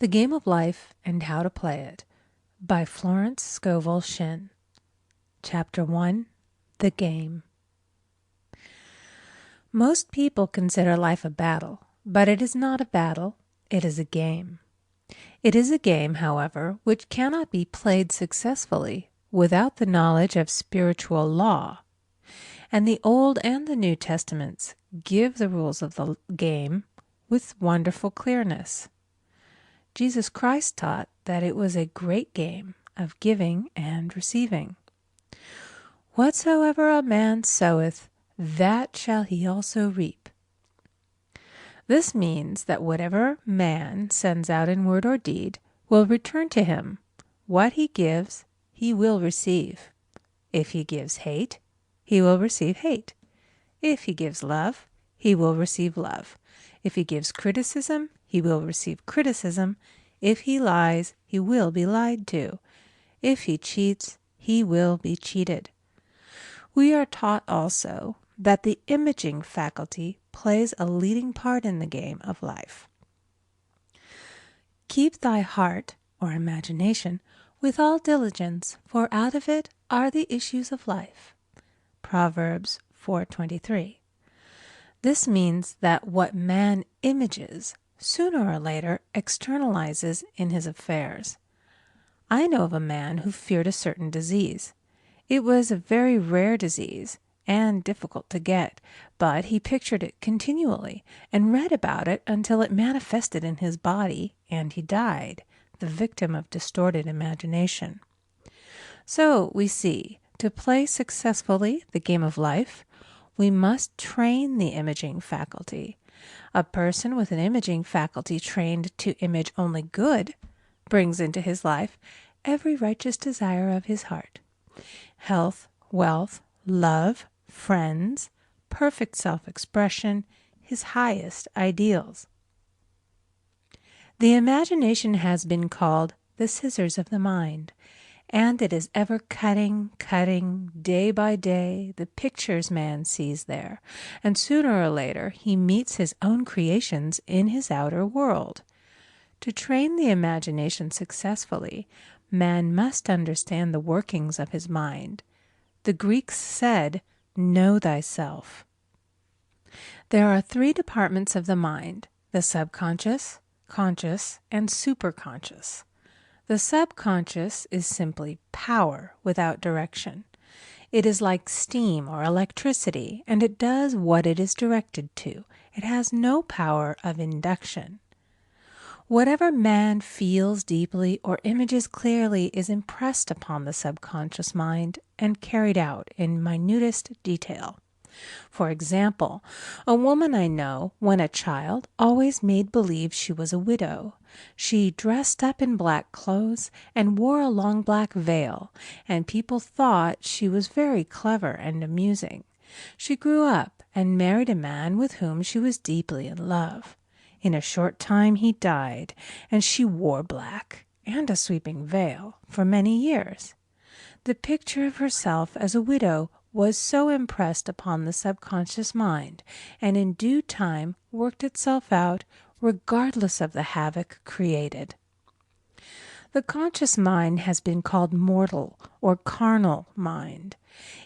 The Game of Life and How to Play It by Florence Scovel Shinn. Chapter 1. The Game. Most people consider life a battle, but it is not a battle, it is a game. It is a game, however, which cannot be played successfully without the knowledge of spiritual law. And the Old and the New Testaments give the rules of the game with wonderful clearness. Jesus Christ taught that it was a great game of giving and receiving. Whatsoever a man soweth, that shall he also reap. This means that whatever man sends out in word or deed will return to him. What he gives, he will receive. If he gives hate, he will receive hate. If he gives love, he will receive love. If he gives criticism, he will receive criticism. If he lies, he will be lied to. If he cheats, he will be cheated. We are taught also that the imaging faculty plays a leading part in the game of life. Keep thy heart, or imagination, with all diligence, for out of it are the issues of life. Proverbs 4:23. This means that what man images, sooner or later externalizes in his affairs. I know of a man who feared a certain disease. It was a very rare disease and difficult to get, but he pictured it continually and read about it until it manifested in his body, and he died, the victim of distorted imagination. So we see, to play successfully the game of life, we must train the imaging faculty. A person with an imaging faculty trained to image only good brings into his life every righteous desire of his heart. Health, wealth, love, friends, perfect self-expression, his highest ideals. The imagination has been called the scissors of the mind, and it is ever cutting, day by day, the pictures man sees there, and sooner or later he meets his own creations in his outer world. To train the imagination successfully, man must understand the workings of his mind. The Greeks said, "Know thyself." There are three departments of the mind: the subconscious, conscious, and superconscious. The subconscious is simply power without direction. It is like steam or electricity, and it does what it is directed to. It has no power of induction. Whatever man feels deeply or images clearly is impressed upon the subconscious mind and carried out in minutest detail. For example, a woman I know, when a child, always made believe she was a widow. She dressed up in black clothes and wore a long black veil, and people thought she was very clever and amusing. She grew up and married a man with whom she was deeply in love. In a short time he died, and she wore black and a sweeping veil for many years. The picture of herself as a widow was so impressed upon the subconscious mind, and in due time worked itself out regardless of the havoc created. The conscious mind has been called mortal or carnal mind.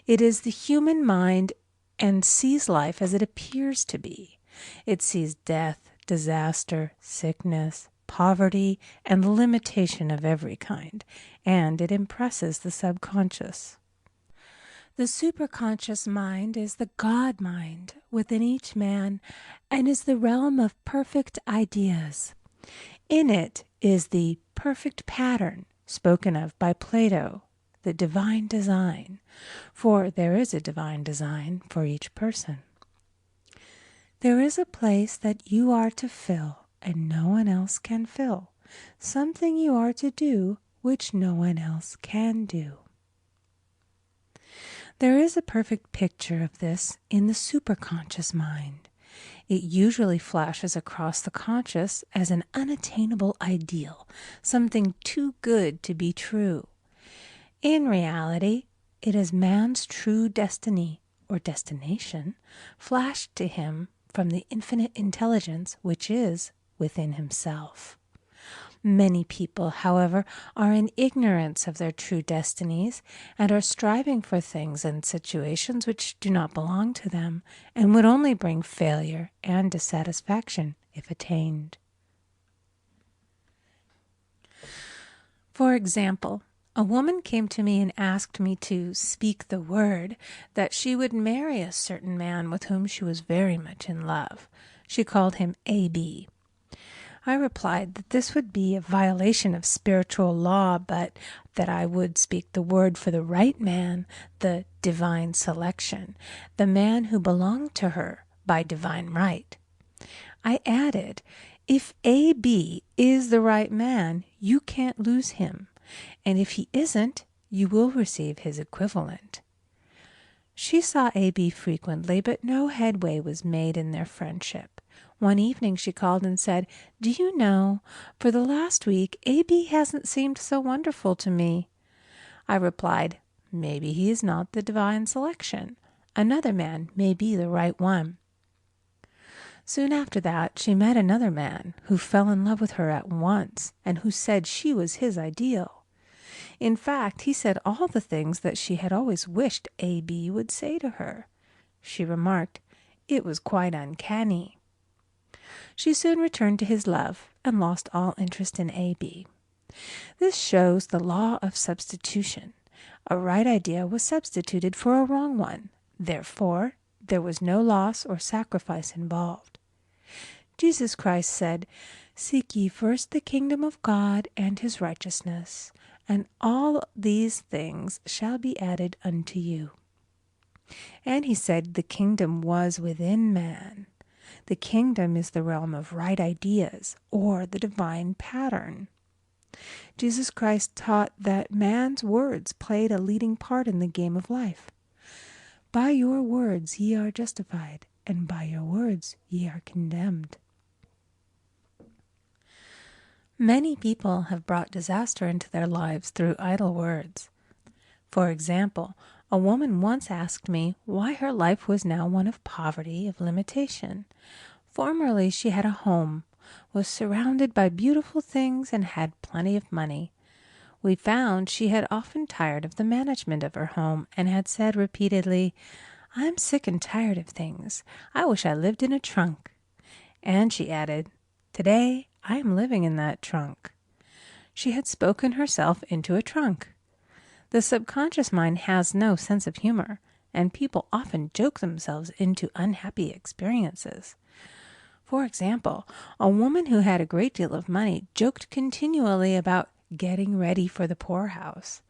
It is the human mind and sees life as it appears to be. It sees death, disaster, sickness, poverty, and limitation of every kind, and it impresses the subconscious. The superconscious mind is the God mind within each man and is the realm of perfect ideas. In it is the perfect pattern spoken of by Plato, the divine design, for there is a divine design for each person. There is a place that you are to fill and no one else can fill, something you are to do which no one else can do. There is a perfect picture of this in the superconscious mind. It usually flashes across the conscious as an unattainable ideal, something too good to be true. In reality, it is man's true destiny, or destination, flashed to him from the infinite intelligence which is within himself. Many people, however, are in ignorance of their true destinies and are striving for things and situations which do not belong to them and would only bring failure and dissatisfaction if attained. For example, a woman came to me and asked me to speak the word that she would marry a certain man with whom she was very much in love. She called him A.B. I replied that this would be a violation of spiritual law, but that I would speak the word for the right man, the divine selection, the man who belonged to her by divine right. I added, if A.B. is the right man, you can't lose him, and if he isn't, you will receive his equivalent. She saw A.B. frequently, but no headway was made in their friendship. One evening she called and said, "Do you know, for the last week A.B. hasn't seemed so wonderful to me." I replied, "Maybe he is not the divine selection. Another man may be the right one." Soon after that she met another man who fell in love with her at once and who said she was his ideal. In fact, he said all the things that she had always wished A.B. would say to her. She remarked, it was quite uncanny. She soon returned to his love and lost all interest in A.B. This shows the law of substitution. A right idea was substituted for a wrong one. Therefore, there was no loss or sacrifice involved. Jesus Christ said, "Seek ye first the kingdom of God and his righteousness, and all these things shall be added unto you." And he said the kingdom was within man. The kingdom is the realm of right ideas, or the divine pattern. Jesus Christ taught that man's words played a leading part in the game of life. By your words ye are justified, and by your words ye are condemned. Many people have brought disaster into their lives through idle words. For example, a woman once asked me why her life was now one of poverty, of limitation. Formerly she had a home, was surrounded by beautiful things, and had plenty of money. We found she had often tired of the management of her home and had said repeatedly, "I'm sick and tired of things. I wish I lived in a trunk." And she added, "Today I am living in that trunk." She had spoken herself into a trunk. The subconscious mind has no sense of humor, and people often joke themselves into unhappy experiences. For example, a woman who had a great deal of money joked continually about getting ready for the poorhouse.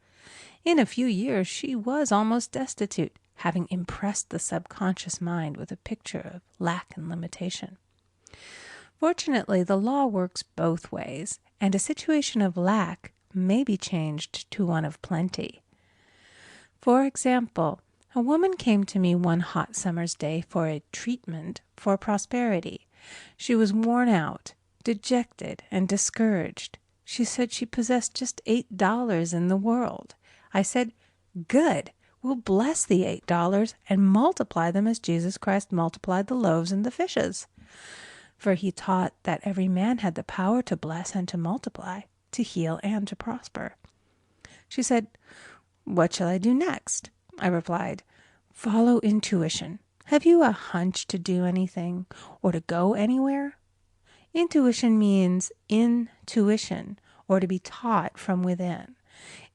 In a few years she was almost destitute, having impressed the subconscious mind with a picture of lack and limitation. Fortunately, the law works both ways, and a situation of lack may be changed to one of plenty. For example, a woman came to me one hot summer's day for a treatment for prosperity. She was worn out, dejected, and discouraged. She said she possessed just $8 in the world. I said, "Good, we'll bless the $8 and multiply them as Jesus Christ multiplied the loaves and the fishes." For he taught that every man had the power to bless and to multiply, to heal and to prosper. She said, "What shall I do next?" I replied, "Follow intuition. Have you a hunch to do anything or to go anywhere?" Intuition means intuition, or to be taught from within.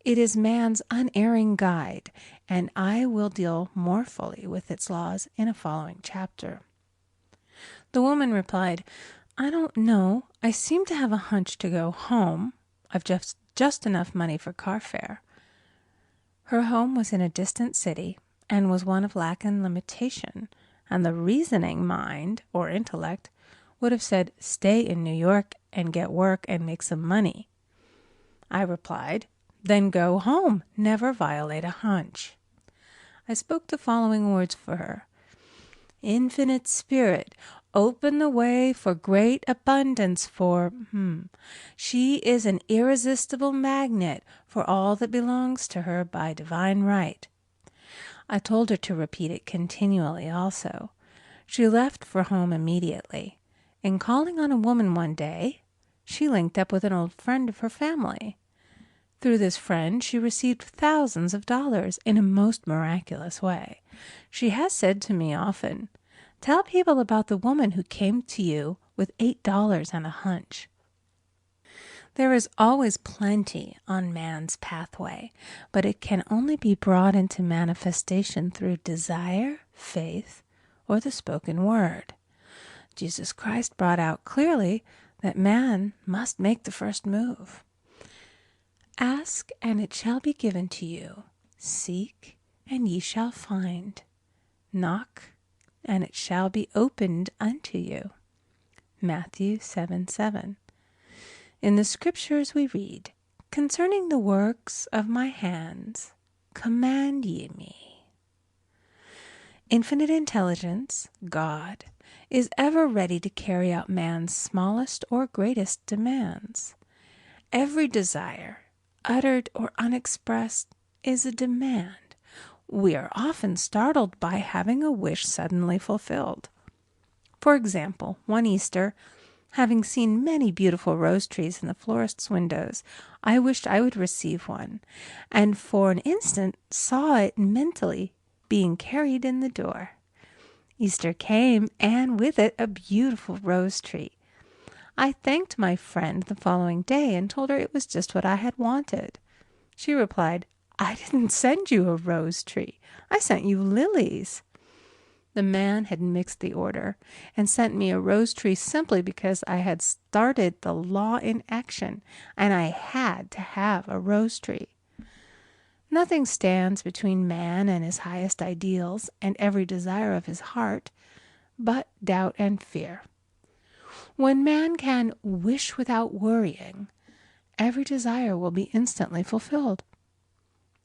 It is man's unerring guide, and I will deal more fully with its laws in a following chapter. The woman replied, "I don't know. I seem to have a hunch to go home. I've just enough money for car fare." Her home was in a distant city and was one of lack and limitation, and the reasoning mind, or intellect, would have said, "Stay in New York and get work and make some money." I replied, "Then go home. Never violate a hunch." I spoke the following words for her. "Infinite Spirit, open the way for great abundance for She is an irresistible magnet for all that belongs to her by divine right." I told her to repeat it continually also. She left for home immediately. In calling on a woman one day, she linked up with an old friend of her family. Through this friend, she received thousands of dollars in a most miraculous way. She has said to me often, "Tell people about the woman who came to you with $8 and a hunch." There is always plenty on man's pathway, but it can only be brought into manifestation through desire, faith, or the spoken word. Jesus Christ brought out clearly that man must make the first move. Ask, and it shall be given to you. Seek, and ye shall find. Knock, and it shall be opened unto you. Matthew 7:7. In the Scriptures we read, "Concerning the works of my hands, command ye me." Infinite intelligence, God, is ever ready to carry out man's smallest or greatest demands. Every desire, uttered or unexpressed, is a demand. We are often startled by having a wish suddenly fulfilled. For example, one Easter, having seen many beautiful rose trees in the florist's windows, I wished I would receive one, and for an instant saw it mentally being carried in the door. Easter came, and with it a beautiful rose tree. I thanked my friend the following day and told her it was just what I had wanted. She replied, "I didn't send you a rose tree. I sent you lilies." The man had mixed the order and sent me a rose tree simply because I had started the law in action and I had to have a rose tree. Nothing stands between man and his highest ideals and every desire of his heart but doubt and fear. When man can wish without worrying, every desire will be instantly fulfilled.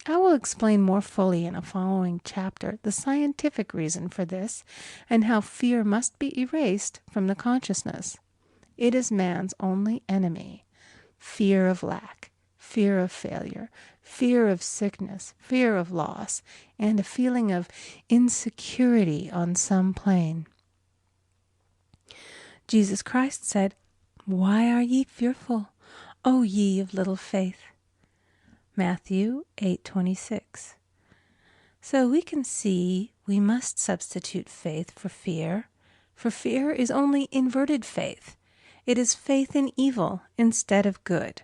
I will explain more fully in a following chapter the scientific reason for this and how fear must be erased from the consciousness. It is man's only enemy. Fear of lack, fear of failure, fear of sickness, fear of loss, and a feeling of insecurity on some plane. Jesus Christ said, "Why are ye fearful, O ye of little faith?" Matthew 8:26. So we can see we must substitute faith for fear is only inverted faith. It is faith in evil instead of good.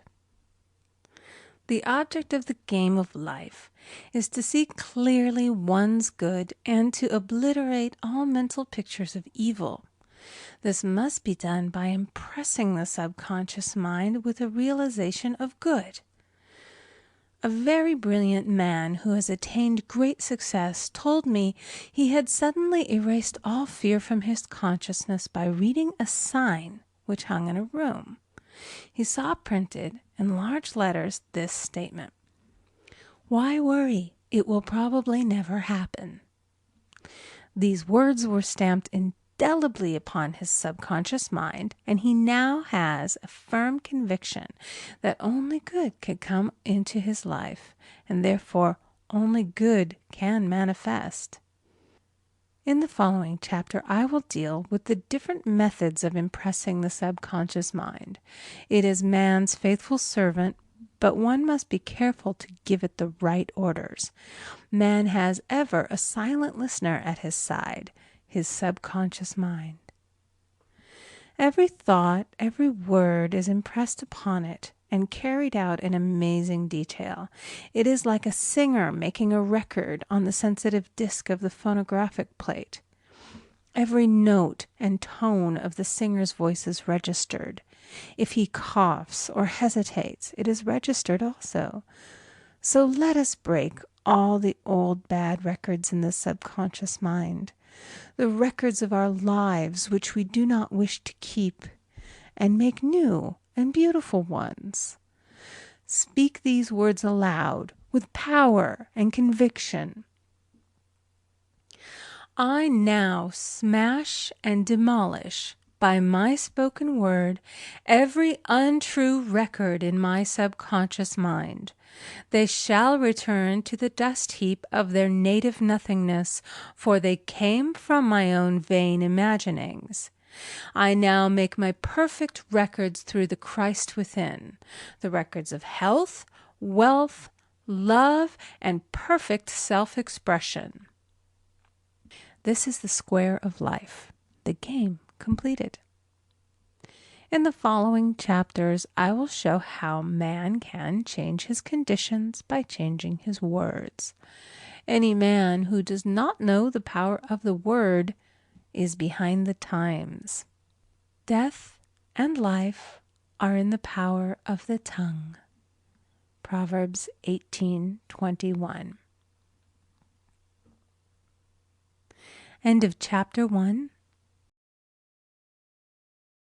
The object of the game of life is to see clearly one's good and to obliterate all mental pictures of evil. This must be done by impressing the subconscious mind with a realization of good. A very brilliant man who has attained great success told me he had suddenly erased all fear from his consciousness by reading a sign which hung in a room. He saw printed in large letters this statement: "Why worry? It will probably never happen." These words were stamped indelibly upon his subconscious mind, and he now has a firm conviction that only good can come into his life, and therefore only good can manifest. In the following chapter, I will deal with the different methods of impressing the subconscious mind. It is man's faithful servant, but one must be careful to give it the right orders. Man has ever a silent listener at his side, his subconscious mind. Every thought, every word is impressed upon it and carried out in amazing detail. It is like a singer making a record on the sensitive disc of the phonographic plate. Every note and tone of the singer's voice is registered. If he coughs or hesitates, it is registered also. So let us break all the old bad records in the subconscious mind, the records of our lives which we do not wish to keep, and make new and beautiful ones. Speak these words aloud with power and conviction. I now smash and demolish by my spoken word every untrue record in my subconscious mind. They shall return to the dust heap of their native nothingness, for they came from my own vain imaginings. I now make my perfect records through the Christ within, the records of health, wealth, love, and perfect self-expression. This is the square of life, the game completed. In the following chapters, I will show how man can change his conditions by changing his words. Any man who does not know the power of the word is behind the times. Death and life are in the power of the tongue. Proverbs 18:21. End of chapter 1.